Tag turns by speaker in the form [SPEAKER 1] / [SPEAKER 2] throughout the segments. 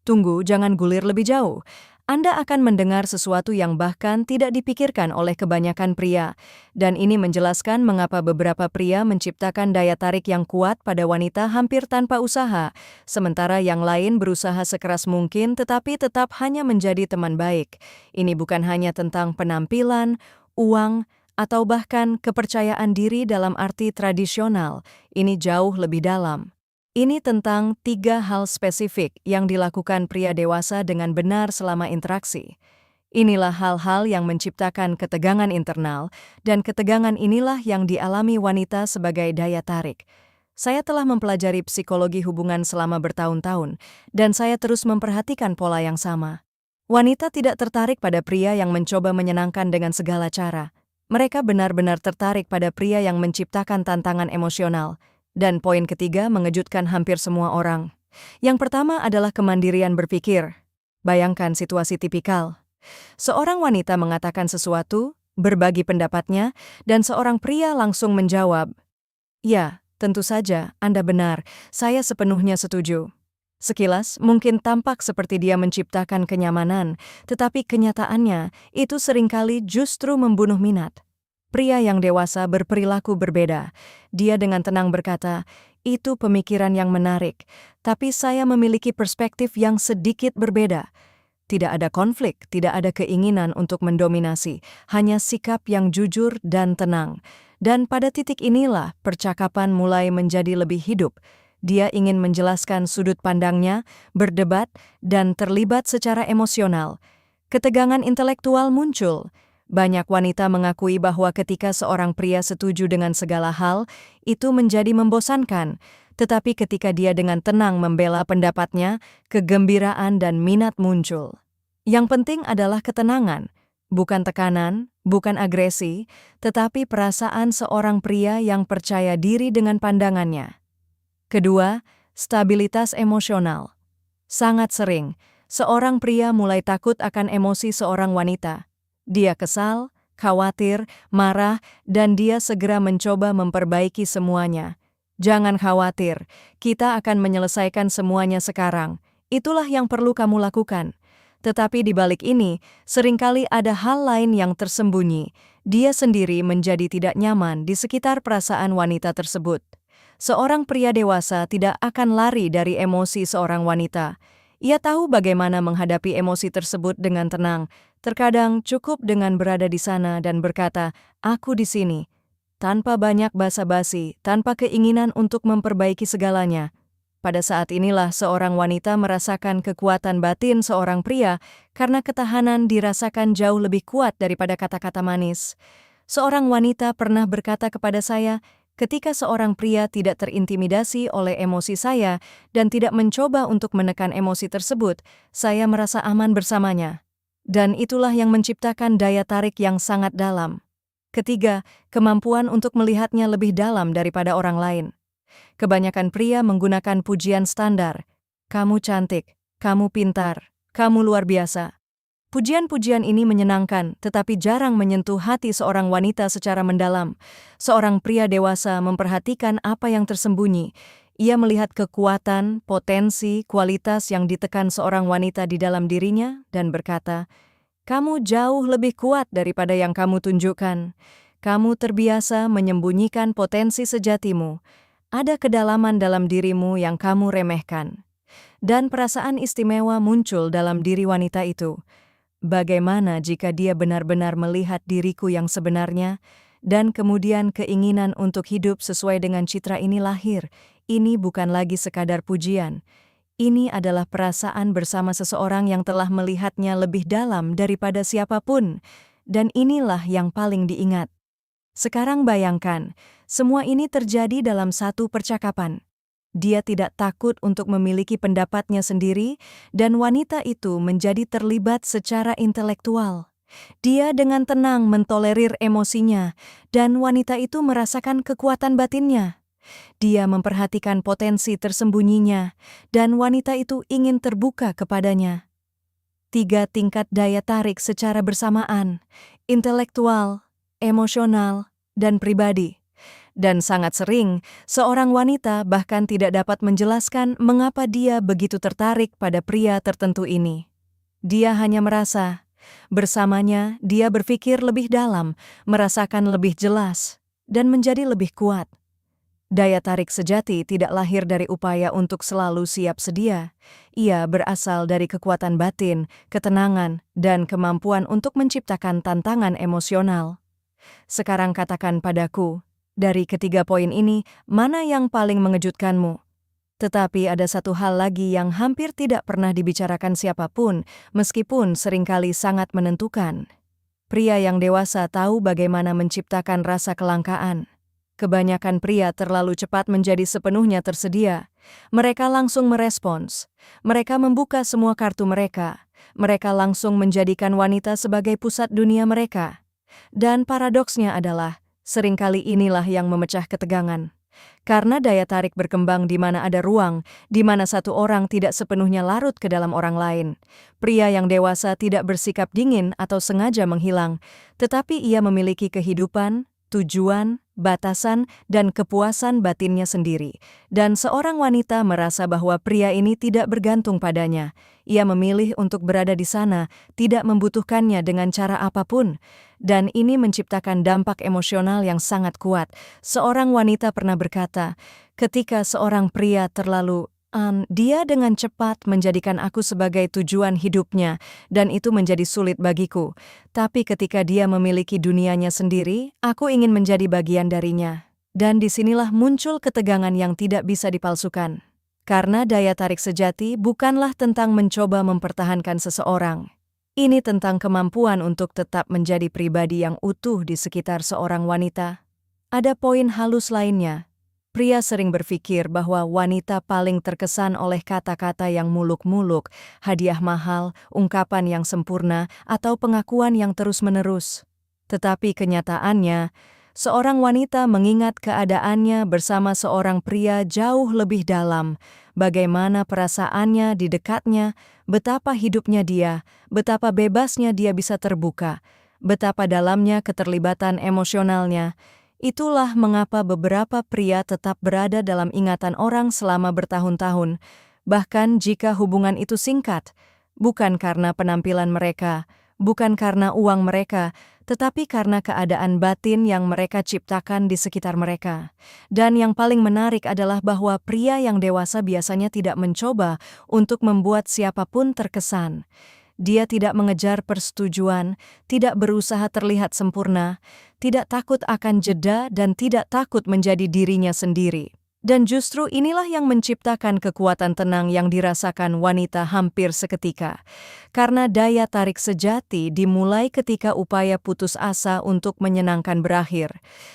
[SPEAKER 1] Tunggu, jangan gulir lebih jauh. Anda akan mendengar sesuatu yang bahkan tidak dipikirkan oleh kebanyakan pria, dan ini menjelaskan mengapa beberapa pria menciptakan daya tarik yang kuat pada wanita hampir tanpa usaha, sementara yang lain berusaha sekeras mungkin tetapi tetap hanya menjadi teman baik. Ini bukan hanya tentang penampilan, uang, atau bahkan kepercayaan diri dalam arti tradisional. Ini jauh lebih dalam. Ini tentang 3 hal spesifik yang dilakukan pria dewasa dengan benar selama interaksi. Inilah hal-hal yang menciptakan ketegangan internal, dan ketegangan inilah yang dialami wanita sebagai daya tarik. Saya telah mempelajari psikologi hubungan selama bertahun-tahun, dan saya terus memperhatikan pola yang sama. Wanita tidak tertarik pada pria yang mencoba menyenangkan dengan segala cara. Mereka benar-benar tertarik pada pria yang menciptakan tantangan emosional. Dan poin ketiga mengejutkan hampir semua orang. Yang pertama adalah kemandirian berpikir. Bayangkan situasi tipikal. Seorang wanita mengatakan sesuatu, berbagi pendapatnya, dan seorang pria langsung menjawab, "Ya, tentu saja, Anda benar, saya sepenuhnya setuju." Sekilas, mungkin tampak seperti dia menciptakan kenyamanan, tetapi kenyataannya itu seringkali justru membunuh minat. Pria yang dewasa berperilaku berbeda. Dia dengan tenang berkata, "Itu pemikiran yang menarik, tapi saya memiliki perspektif yang sedikit berbeda." Tidak ada konflik, tidak ada keinginan untuk mendominasi, hanya sikap yang jujur dan tenang. Dan pada titik inilah percakapan mulai menjadi lebih hidup. Dia ingin menjelaskan sudut pandangnya, berdebat, dan terlibat secara emosional. Ketegangan intelektual muncul. Banyak wanita mengakui bahwa ketika seorang pria setuju dengan segala hal, itu menjadi membosankan. Tetapi ketika dia dengan tenang membela pendapatnya, kegembiraan dan minat muncul. Yang penting adalah ketenangan, bukan tekanan, bukan agresi, tetapi perasaan seorang pria yang percaya diri dengan pandangannya. Kedua, stabilitas emosional. Sangat sering, seorang pria mulai takut akan emosi seorang wanita. Dia kesal, khawatir, marah, dan dia segera mencoba memperbaiki semuanya. Jangan khawatir, kita akan menyelesaikan semuanya sekarang. Itulah yang perlu kamu lakukan. Tetapi di balik ini, seringkali ada hal lain yang tersembunyi. Dia sendiri menjadi tidak nyaman di sekitar perasaan wanita tersebut. Seorang pria dewasa tidak akan lari dari emosi seorang wanita. Ia tahu bagaimana menghadapi emosi tersebut dengan tenang. Terkadang cukup dengan berada di sana dan berkata, "Aku di sini," tanpa banyak basa-basi, tanpa keinginan untuk memperbaiki segalanya. Pada saat inilah seorang wanita merasakan kekuatan batin seorang pria karena ketahanan dirasakan jauh lebih kuat daripada kata-kata manis. Seorang wanita pernah berkata kepada saya, ketika seorang pria tidak terintimidasi oleh emosi saya dan tidak mencoba untuk menekan emosi tersebut, saya merasa aman bersamanya. Dan itulah yang menciptakan daya tarik yang sangat dalam. Ketiga, kemampuan untuk melihatnya lebih dalam daripada orang lain. Kebanyakan pria menggunakan pujian standar. "Kamu cantik, kamu pintar, kamu luar biasa." Pujian-pujian ini menyenangkan, tetapi jarang menyentuh hati seorang wanita secara mendalam. Seorang pria dewasa memperhatikan apa yang tersembunyi. Ia melihat kekuatan, potensi, kualitas yang ditekan seorang wanita di dalam dirinya dan berkata, "Kamu jauh lebih kuat daripada yang kamu tunjukkan. Kamu terbiasa menyembunyikan potensi sejatimu. Ada kedalaman dalam dirimu yang kamu remehkan." Dan perasaan istimewa muncul dalam diri wanita itu. Bagaimana jika dia benar-benar melihat diriku yang sebenarnya, dan kemudian keinginan untuk hidup sesuai dengan citra ini lahir? Ini bukan lagi sekadar pujian. Ini adalah perasaan bersama seseorang yang telah melihatnya lebih dalam daripada siapapun, dan inilah yang paling diingat. Sekarang bayangkan, semua ini terjadi dalam satu percakapan. Dia tidak takut untuk memiliki pendapatnya sendiri, dan wanita itu menjadi terlibat secara intelektual. Dia dengan tenang mentolerir emosinya, dan wanita itu merasakan kekuatan batinnya. Dia memperhatikan potensi tersembunyinya, dan wanita itu ingin terbuka kepadanya. 3 tingkat daya tarik secara bersamaan: intelektual, emosional, dan pribadi. Dan sangat sering, seorang wanita bahkan tidak dapat menjelaskan mengapa dia begitu tertarik pada pria tertentu ini. Dia hanya merasa, bersamanya dia berpikir lebih dalam, merasakan lebih jelas, dan menjadi lebih kuat. Daya tarik sejati tidak lahir dari upaya untuk selalu siap sedia. Ia berasal dari kekuatan batin, ketenangan, dan kemampuan untuk menciptakan tantangan emosional. Sekarang katakan padaku, dari ketiga poin ini, mana yang paling mengejutkanmu? Tetapi ada satu hal lagi yang hampir tidak pernah dibicarakan siapapun, meskipun seringkali sangat menentukan. Pria yang dewasa tahu bagaimana menciptakan rasa kelangkaan. Kebanyakan pria terlalu cepat menjadi sepenuhnya tersedia. Mereka langsung merespons. Mereka membuka semua kartu mereka. Mereka langsung menjadikan wanita sebagai pusat dunia mereka. Dan paradoksnya adalah, seringkali inilah yang memecah ketegangan. Karena daya tarik berkembang di mana ada ruang, di mana satu orang tidak sepenuhnya larut ke dalam orang lain. Pria yang dewasa tidak bersikap dingin atau sengaja menghilang, tetapi ia memiliki kehidupan, tujuan, batasan, dan kepuasan batinnya sendiri. Dan seorang wanita merasa bahwa pria ini tidak bergantung padanya. Ia memilih untuk berada di sana, tidak membutuhkannya dengan cara apapun. Dan ini menciptakan dampak emosional yang sangat kuat. Seorang wanita pernah berkata, ketika seorang pria terlalu dia dengan cepat menjadikan aku sebagai tujuan hidupnya, dan itu menjadi sulit bagiku. Tapi ketika dia memiliki dunianya sendiri, aku ingin menjadi bagian darinya. Dan disinilah muncul ketegangan yang tidak bisa dipalsukan. Karena daya tarik sejati bukanlah tentang mencoba mempertahankan seseorang. Ini tentang kemampuan untuk tetap menjadi pribadi yang utuh di sekitar seorang wanita. Ada poin halus lainnya. Pria sering berpikir bahwa wanita paling terkesan oleh kata-kata yang muluk-muluk, hadiah mahal, ungkapan yang sempurna, atau pengakuan yang terus-menerus. Tetapi kenyataannya, seorang wanita mengingat keadaannya bersama seorang pria jauh lebih dalam, bagaimana perasaannya di dekatnya, betapa hidupnya dia, betapa bebasnya dia bisa terbuka, betapa dalamnya keterlibatan emosionalnya. Itulah mengapa beberapa pria tetap berada dalam ingatan orang selama bertahun-tahun, bahkan jika hubungan itu singkat, bukan karena penampilan mereka, bukan karena uang mereka, tetapi karena keadaan batin yang mereka ciptakan di sekitar mereka. Dan yang paling menarik adalah bahwa pria yang dewasa biasanya tidak mencoba untuk membuat siapapun terkesan. Dia tidak mengejar persetujuan, tidak berusaha terlihat sempurna, tidak takut akan jeda, dan tidak takut menjadi dirinya sendiri. Dan justru inilah yang menciptakan kekuatan tenang yang dirasakan wanita hampir seketika. Karena daya tarik sejati dimulai ketika upaya putus asa untuk menyenangkan berakhir.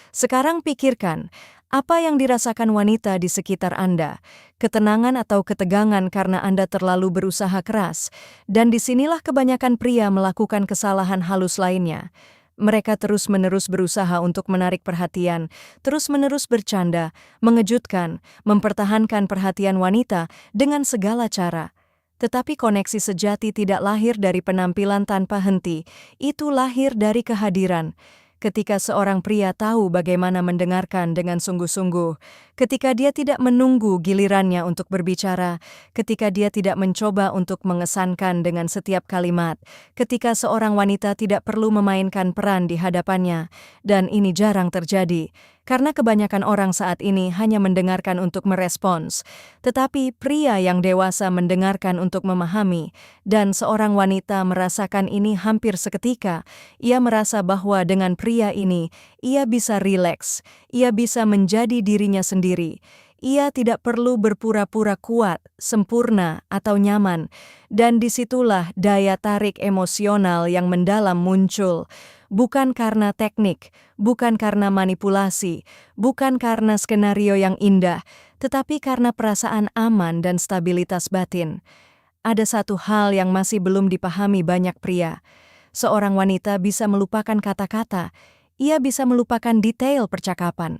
[SPEAKER 1] Sekarang pikirkan, apa yang dirasakan wanita di sekitar Anda? Ketenangan atau ketegangan karena Anda terlalu berusaha keras? Dan disinilah kebanyakan pria melakukan kesalahan halus lainnya. Mereka terus-menerus berusaha untuk menarik perhatian, terus-menerus bercanda, mengejutkan, mempertahankan perhatian wanita dengan segala cara. Tetapi koneksi sejati tidak lahir dari penampilan tanpa henti, itu lahir dari kehadiran. Ketika seorang pria tahu bagaimana mendengarkan dengan sungguh-sungguh, ketika dia tidak menunggu gilirannya untuk berbicara, ketika dia tidak mencoba untuk mengesankan dengan setiap kalimat, ketika seorang wanita tidak perlu memainkan peran di hadapannya, dan ini jarang terjadi, karena kebanyakan orang saat ini hanya mendengarkan untuk merespons, tetapi pria yang dewasa mendengarkan untuk memahami, dan seorang wanita merasakan ini hampir seketika. Ia merasa bahwa dengan pria ini, ia bisa rileks, ia bisa menjadi dirinya sendiri. Ia tidak perlu berpura-pura kuat, sempurna, atau nyaman, dan disitulah daya tarik emosional yang mendalam muncul. Bukan karena teknik, bukan karena manipulasi, bukan karena skenario yang indah, tetapi karena perasaan aman dan stabilitas batin. Ada satu hal yang masih belum dipahami banyak pria. Seorang wanita bisa melupakan kata-kata, ia bisa melupakan detail percakapan.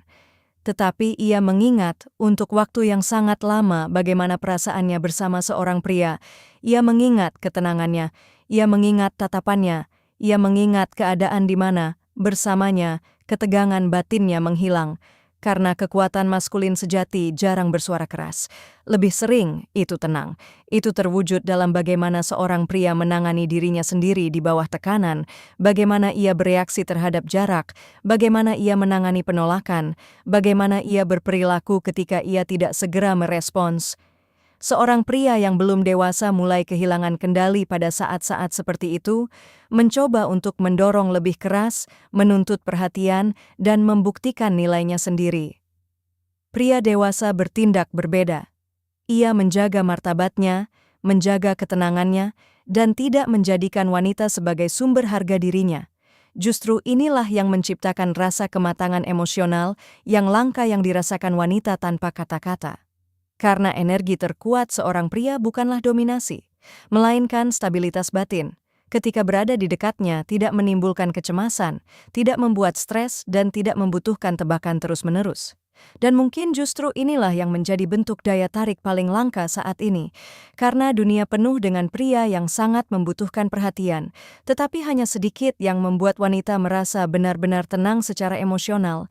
[SPEAKER 1] Tetapi ia mengingat untuk waktu yang sangat lama bagaimana perasaannya bersama seorang pria. Ia mengingat ketenangannya, ia mengingat tatapannya, ia mengingat keadaan di mana, bersamanya, ketegangan batinnya menghilang. Karena kekuatan maskulin sejati jarang bersuara keras. Lebih sering, itu tenang. Itu terwujud dalam bagaimana seorang pria menangani dirinya sendiri di bawah tekanan, bagaimana ia bereaksi terhadap jarak, bagaimana ia menangani penolakan, bagaimana ia berperilaku ketika ia tidak segera merespons. Seorang pria yang belum dewasa mulai kehilangan kendali pada saat-saat seperti itu, mencoba untuk mendorong lebih keras, menuntut perhatian, dan membuktikan nilainya sendiri. Pria dewasa bertindak berbeda. Ia menjaga martabatnya, menjaga ketenangannya, dan tidak menjadikan wanita sebagai sumber harga dirinya. Justru inilah yang menciptakan rasa kematangan emosional yang langka yang dirasakan wanita tanpa kata-kata. Karena energi terkuat seorang pria bukanlah dominasi, melainkan stabilitas batin. Ketika berada di dekatnya, tidak menimbulkan kecemasan, tidak membuat stres, dan tidak membutuhkan tebakan terus-menerus. Dan mungkin justru inilah yang menjadi bentuk daya tarik paling langka saat ini, karena dunia penuh dengan pria yang sangat membutuhkan perhatian, tetapi hanya sedikit yang membuat wanita merasa benar-benar tenang secara emosional.